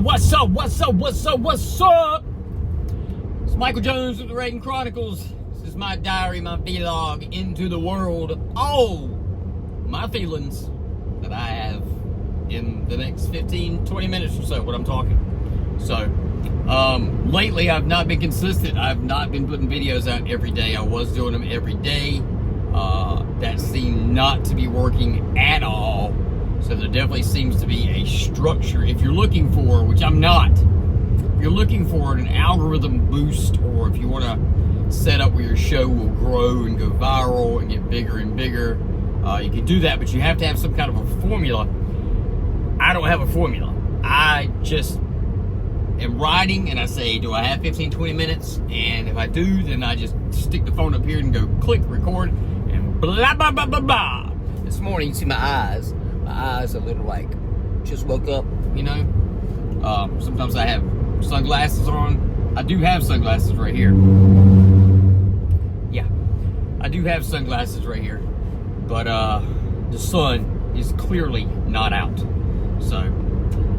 What's up? It's Michael Jones with the Rayden Chronicles. This is my diary, my vlog into the world of all my feelings that I have in the next 15-20 minutes or so, what I'm talking. So, lately I've not been consistent. I've not been putting videos out every day. I was doing them every day. That seemed not to be working at all. So there definitely seems to be a structure. If you're looking for, which I'm not, if you're looking for an algorithm boost, or if you want to set up where your show will grow and go viral and get bigger and bigger, you can do that, but you have to have some kind of a formula. I don't have a formula. I just am writing and I say, do I have 15-20 minutes? And if I do, then I just stick the phone up here and go click record and blah blah blah blah blah. This morning you see my eyes. My eyes are a little like just woke up, you know. Sometimes I have sunglasses on. I do have sunglasses right here. Yeah, I do have sunglasses right here, but the sun is clearly not out. So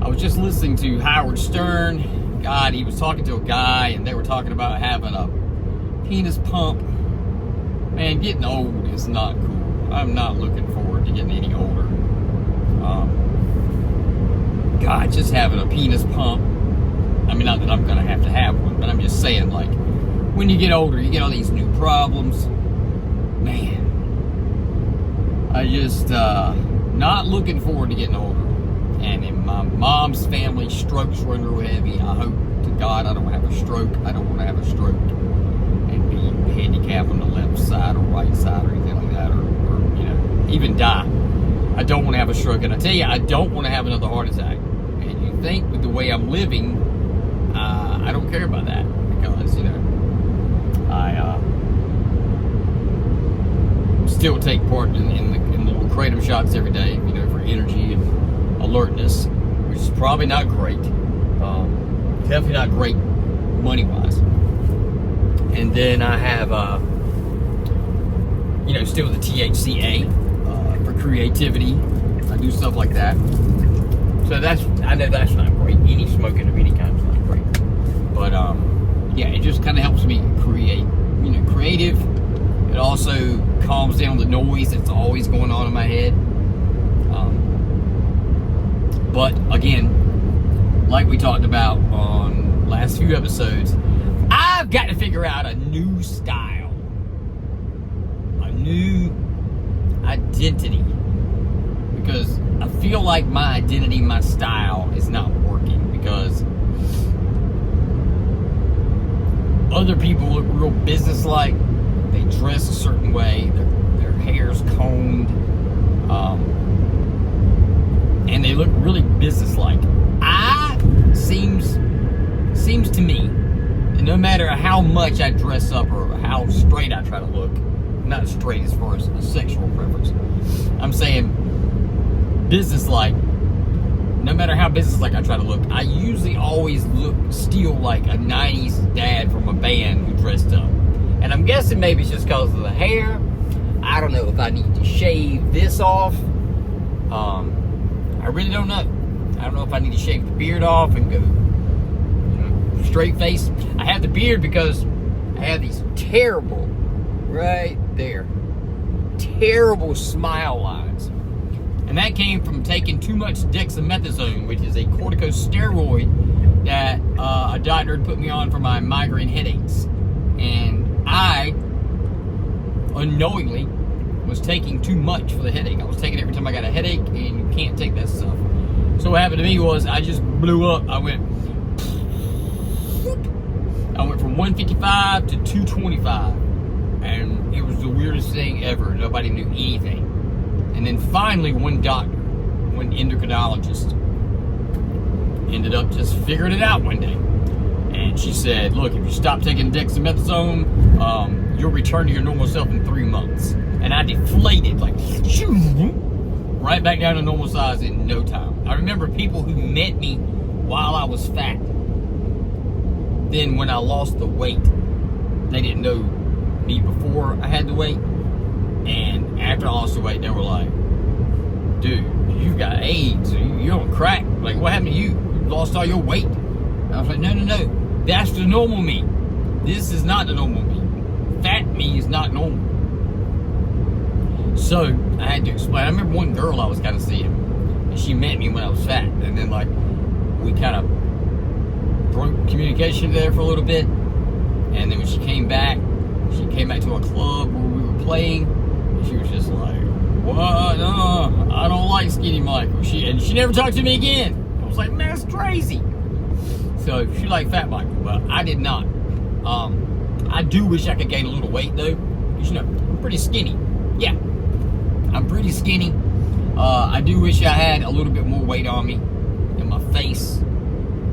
I was just listening to Howard Stern. God, he was talking to a guy, and they were talking about having a penis pump. Man, getting old is not cool. I'm not looking forward to getting any older. God, just having a penis pump. I mean, not that I'm gonna have to have one, but I'm just saying, like, when you get older, you get all these new problems. Man, I just not looking forward to getting older. And in my mom's family, strokes run real heavy. I hope to God I don't have a stroke. I don't want to have a stroke and be handicapped on the left side or right side or anything like that, or you know, even die. I don't want to have a stroke, and I tell you, I don't want to have another heart attack. And you think with the way I'm living, I don't care about that, because you know, I still take part in the little kratom shots every day, you know, for energy and alertness, which is probably not great. Definitely not great money-wise. And then I have, you know, still the THCA. For creativity, I do stuff like that. So I know that's not great. Any smoking of any kind is not great. But yeah, it just kind of helps me create, you know, creative. It also calms down the noise that's always going on in my head. But again, like we talked about on last few episodes, I've got to figure out a new style, a new identity, because I feel like my identity, my style is not working, because other people look real businesslike. They dress a certain way, their hair's combed, and they look really businesslike. Seems to me, and no matter how much I dress up or how straight I try to look, not straight as far as a sexual preference, I'm saying businesslike. No matter how businesslike I try to look, I usually always look still like a 90s dad from a band who dressed up. And I'm guessing maybe it's just because of the hair. I don't know if I need to shave this off. I really don't know. I don't know if I need to shave the beard off and go, you know, straight face. I have the beard because I have these terrible, right there, terrible smile lines. And that came from taking too much dexamethasone, which is a corticosteroid that a doctor had put me on for my migraine headaches. And I, unknowingly, was taking too much for the headache. I was taking it every time I got a headache, and you can't take that stuff. So what happened to me was I just blew up. I went from 155 to 225. And it was the weirdest thing ever. Nobody knew anything. And then finally, one doctor, one endocrinologist, ended up just figuring it out one day. And she said, look, if you stop taking dexamethasone, you'll return to your normal self in 3 months. And I deflated, like, right back down to normal size in no time. I remember people who met me while I was fat. Then when I lost the weight, they didn't know me before I had the weight, and after I lost the weight, they were like, dude, you got AIDS, you're on crack, like, what happened to you? lost all your weight. And I was like, no. That's the normal me. This is not the normal me. Fat me is not normal. So I had to explain. I remember one girl I was kind of seeing, and she met me when I was fat, and then like we kind of broke communication there for a little bit, and then when she came back to a club where we were playing, and she was just like, "What? No, I don't like Skinny Michael." She never talked to me again. I was like, "Man, that's crazy." So she liked Fat Michael, but I did not. I do wish I could gain a little weight though, because I'm pretty skinny. Yeah, I'm pretty skinny. I do wish I had a little bit more weight on me in my face.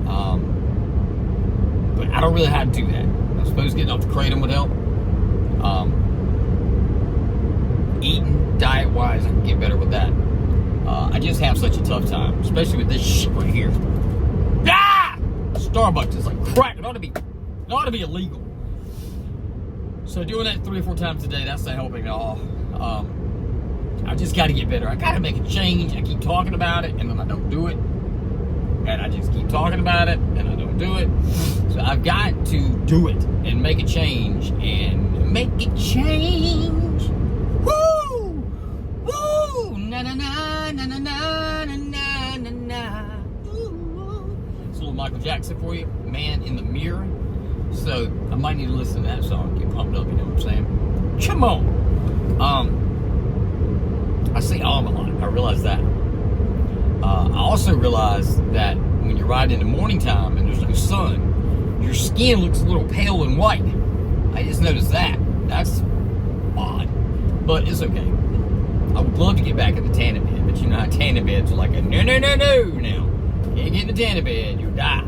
But I don't really know how to do that. I suppose getting off the kratom would help. Eating, diet-wise, I can get better with that. I just have such a tough time, especially with this shit right here. Ah! Starbucks is like crack. It ought to be illegal. So doing that 3 or 4 times a day, that's not helping at all. I just got to get better. I got to make a change. I keep talking about it, and then I don't do it. And I just keep talking about it, and I don't do it. So I've got to do it and make a change. And make a change. Woo! Woo! Na na na na na na na na na. It's a little Michael Jackson for you. Man in the Mirror. So I might need to listen to that song, get pumped up, you know what I'm saying? Come on. I say a lot. I realize that. I also realize that when you're riding in the morning time and there's no sun, your skin looks a little pale and white. I just noticed that. That's odd, but it's okay. I would love to get back in the tanning bed, but you know how tanning beds are like a no now. Can't get in the tanning bed, you die.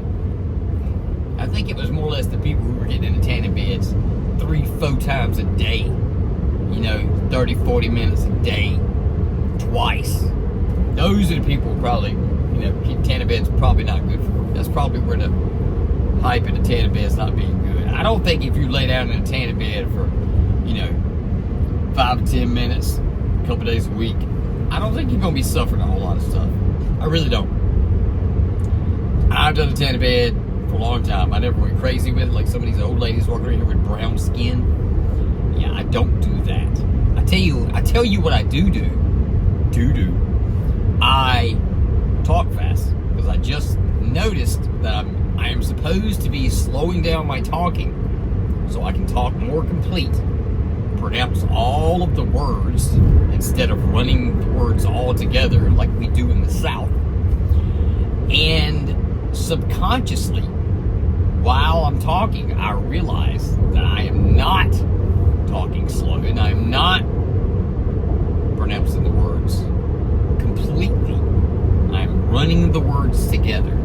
I think it was more or less the people who were getting in the tanning beds 3-4 times a day. 30, 40 minutes a day, twice. Those are the people who probably, tanning beds probably not good for. That's probably where the hype in the tanning bed's not being good. I don't think if you lay down in a tanning bed for, 5 to 10 minutes, a couple days a week, I don't think you're going to be suffering a whole lot of stuff. I really don't. I've done a tanning bed for a long time. I never went crazy with it like some of these old ladies walking around here with brown skin. Yeah, I don't do that. I tell you what I do. I talk fast because I just noticed that I am supposed to be slowing down my talking so I can talk more complete, pronounce all of the words instead of running the words all together like we do in the South. And subconsciously, while I'm talking, I realize that I am not talking slow and I am not pronouncing the words completely. I'm running the words together.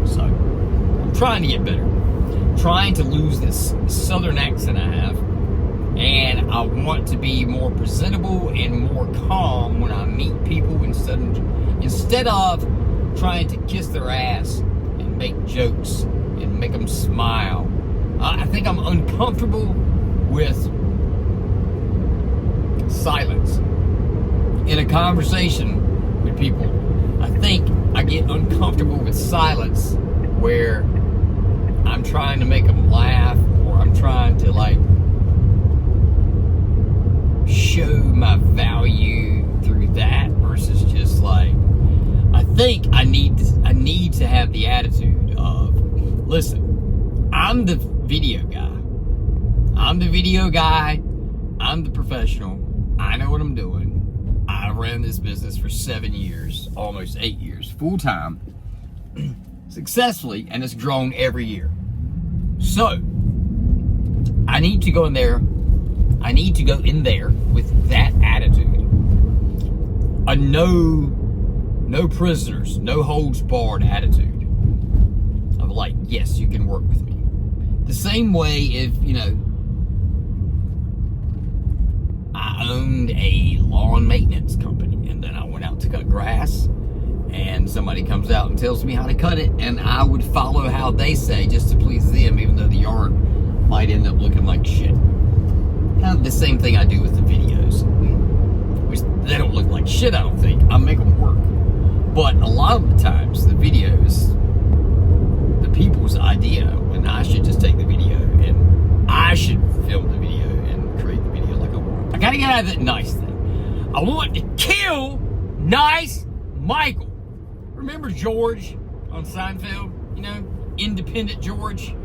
So I'm trying to get better. I'm trying to lose this southern accent I have. And I want to be more presentable and more calm when I meet people instead of trying to kiss their ass and make jokes and make them smile. I think I'm uncomfortable with silence in a conversation with people. I think I get uncomfortable with silence where I'm trying to make them laugh or I'm trying to show my value through that versus just I think I need to have the attitude of, listen, I'm the video guy. I'm the professional. I know what I'm doing. I ran this business for 7 years, almost 8 years, full time, successfully, and it's grown every year. So, I need to go in there with that attitude. A no prisoners, no holds barred attitude. Of yes, you can work with me. The same way if, I owned a lawn maintenance company and then I went out to cut grass and somebody comes out and tells me how to cut it and I would follow how they say just to please them even though the yard might end up looking like shit. Kind of the same thing I do with the videos. Which they don't look like shit, I don't think. I make them work. But a lot of the times, the videos Nice Michael. Remember George on Seinfeld? You know, independent George?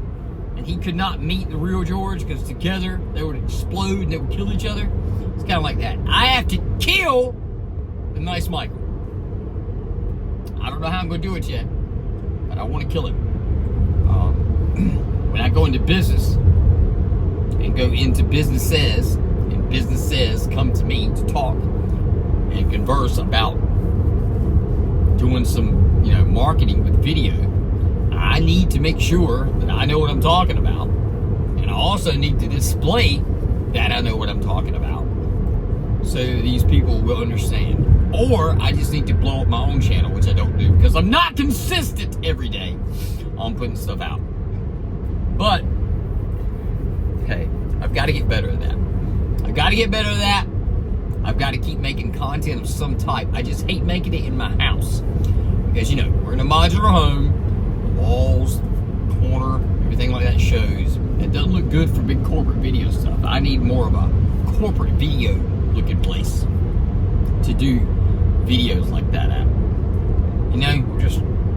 And he could not meet the real George because together they would explode and they would kill each other. It's kind of like that. I have to kill the nice Michael. I don't know how I'm going to do it yet, but I want to kill him. When I go into business and go into businesses, and businesses come to me to talk and converse about doing some, marketing with video, I need to make sure that I know what I'm talking about. And I also need to display that I know what I'm talking about so these people will understand. Or I just need to blow up my own channel, which I don't do because I'm not consistent every day on putting stuff out. But, hey, I've got to get better at that. I've got to get better at that. I've got to keep making content of some type. I just hate making it in my house. Because, we're in a modular home. The walls, the corner, everything like that shows. It doesn't look good for big corporate video stuff. I need more of a corporate video looking place to do videos like that at.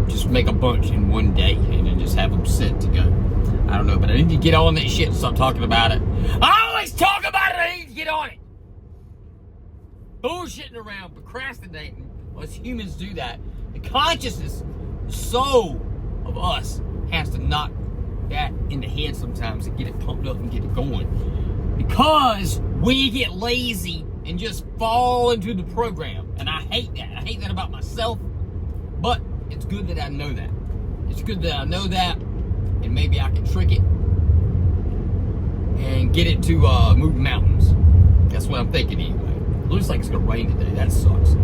Just make a bunch in one day and then just have them set to go. I don't know, but I need to get on that shit and stop talking about it. I always talk about it, I need to get on it. Bullshitting around, procrastinating. Us humans do that. The consciousness, the soul of us has to knock that in the head sometimes to get it pumped up and get it going. Because we get lazy and just fall into the program. And I hate that. I hate that about myself. But it's good that I know that. It's good that I know that. And maybe I can trick it and get it to move mountains. That's what I'm thinking anyway. It looks like it's going to rain today. That sucks.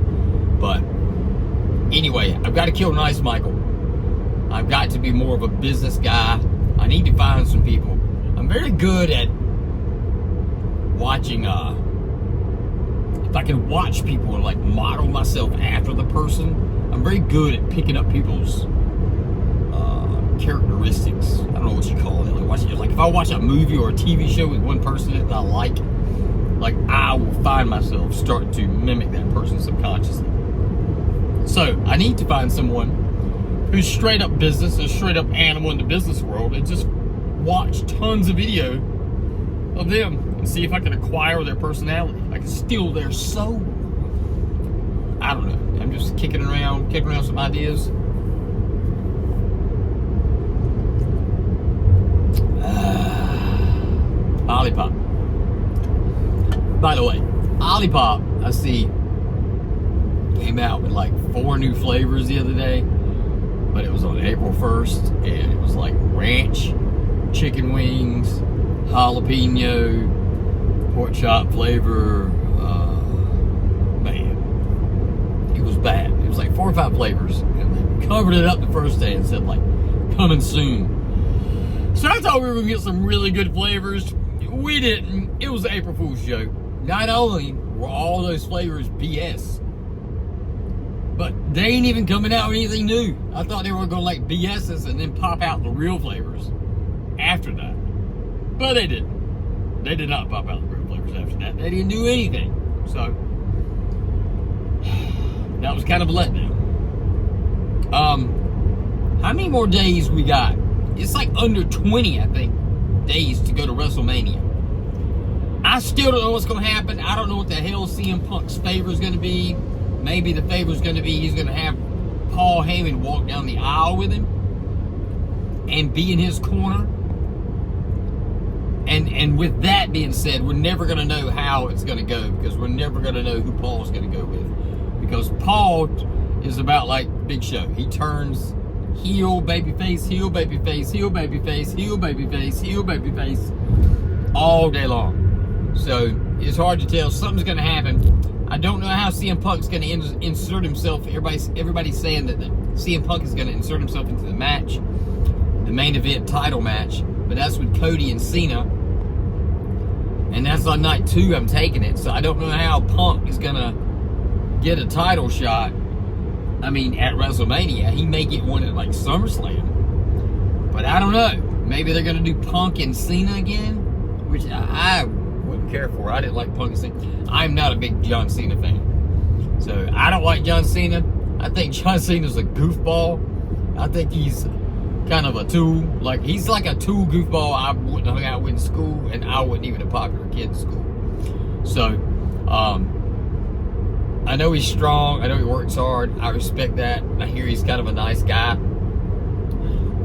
But anyway, I've got to kill Nice Michael. I've got to be more of a business guy. I need to find some people. I'm very good at watching, if I can watch people and like model myself after the person, I'm very good at picking up people's characteristics. I don't know what you call it. Like if I watch a movie or a TV show with one person that I like I will find myself starting to mimic that person subconsciously. So I need to find someone who's straight up business, a straight up animal in the business world, and just watch tons of video of them and see if I can acquire their personality. I can steal their soul. I don't know. I'm just kicking around some ideas. Olipop. By the way, Olipop, I see, came out with like 4 new flavors the other day, but it was on April 1st, and it was like ranch, chicken wings, jalapeno, pork chop flavor. Man, it was bad. It was like 4 or 5 flavors, and they covered it up the first day and said like, coming soon. So I thought we were going to get some really good flavors. We didn't. It was an April Fool's joke. Not only were all those flavors BS, but they ain't even coming out with anything new. I thought they were going to like BS us and then pop out the real flavors after that. But they didn't. They did not pop out the real flavors after that. They didn't do anything. So, that was kind of a letdown. How many more days we got? It's like under 20, I think, days to go to WrestleMania. I still don't know what's going to happen. I don't know what the hell CM Punk's favor is going to be. Maybe the favor is going to be he's going to have Paul Heyman walk down the aisle with him and be in his corner. And with that being said, we're never going to know how it's going to go because we're never going to know who Paul's going to go with. Because Paul is about like Big Show. He turns heel, babyface, heel, babyface, heel, babyface, heel, babyface, heel, babyface all day long. So it's hard to tell. Something's going to happen. I don't know how CM Punk's going to insert himself. Everybody's saying that CM Punk is going to insert himself into the match, the main event title match. But that's with Cody and Cena. And that's on night 2 I'm taking it. So I don't know how Punk is going to get a title shot. I mean, at WrestleMania. He may get one at like SummerSlam. But I don't know. Maybe they're going to do Punk and Cena again. Which I wouldn't care for. I didn't like Punk and Cena. I'm not a big John Cena fan. So I don't like John Cena. I think John Cena's a goofball. I think he's kind of a tool. Like, he's like a tool goofball I wouldn't hang out with in school, and I wasn't even a popular kid in school. So, I know he's strong. I know he works hard. I respect that. I hear he's kind of a nice guy.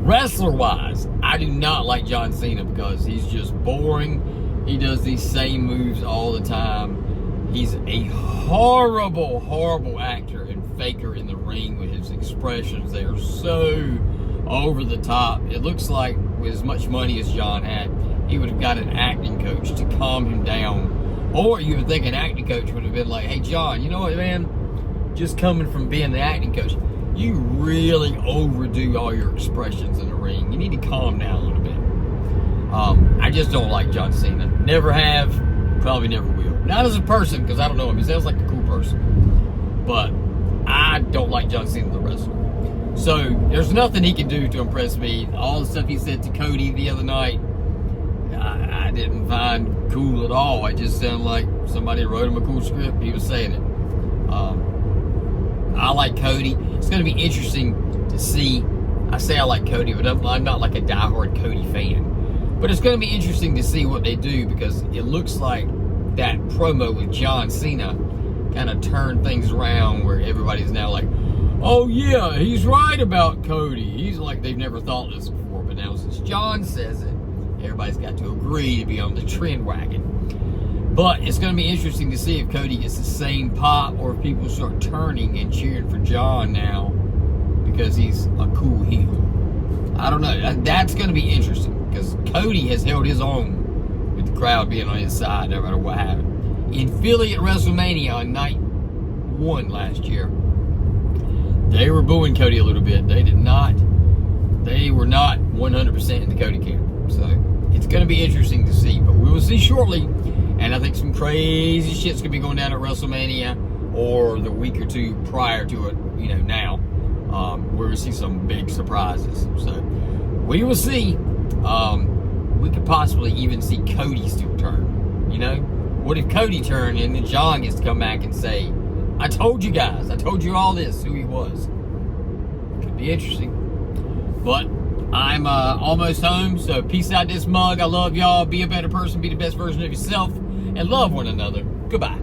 Wrestler-wise, I do not like John Cena because he's just boring. He does these same moves all the time. He's a horrible, horrible actor and faker in the ring with his expressions. They are so over the top. It looks like with as much money as John had, he would have got an acting coach to calm him down. Or you would think an acting coach would have been like, hey, John, you know what, man? Just coming from being the acting coach, you really overdo all your expressions in the ring. You need to calm down a little bit. I just don't like John Cena. Never have, probably never will. Not as a person, because I don't know him. He sounds like a cool person. But I don't like John Cena the wrestler. So there's nothing he can do to impress me. All the stuff he said to Cody the other night, I didn't find cool at all. It just sounded like somebody wrote him a cool script. He was saying it. I like Cody. It's going to be interesting to see. I say I like Cody, but I'm not like a diehard Cody fan. But it's going to be interesting to see what they do, because it looks like that promo with John Cena kind of turned things around where everybody's now like, oh yeah, he's right about Cody. He's like, they've never thought this before, but now since John says it, everybody's got to agree to be on the trend wagon. But it's going to be interesting to see if Cody gets the same pop, or if people start turning and cheering for John now because he's a cool heel. I don't know. That's going to be interesting, because Cody has held his own with the crowd being on his side no matter what happened. In Philly at WrestleMania on night 1 last year, they were booing Cody a little bit. They were not 100% in the Cody camp. So it's going to be interesting to see, but we will see shortly. And I think some crazy shit's going to be going down at WrestleMania, or the week or two prior to it, now. We're going to see some big surprises. So we will see. We could possibly even see Cody still turn. What if Cody turned and then John gets to come back and say, I told you guys, I told you all this, who he was. Could be interesting. But I'm almost home, so peace out this mug. I love y'all. Be a better person. Be the best version of yourself. And love one another. Goodbye.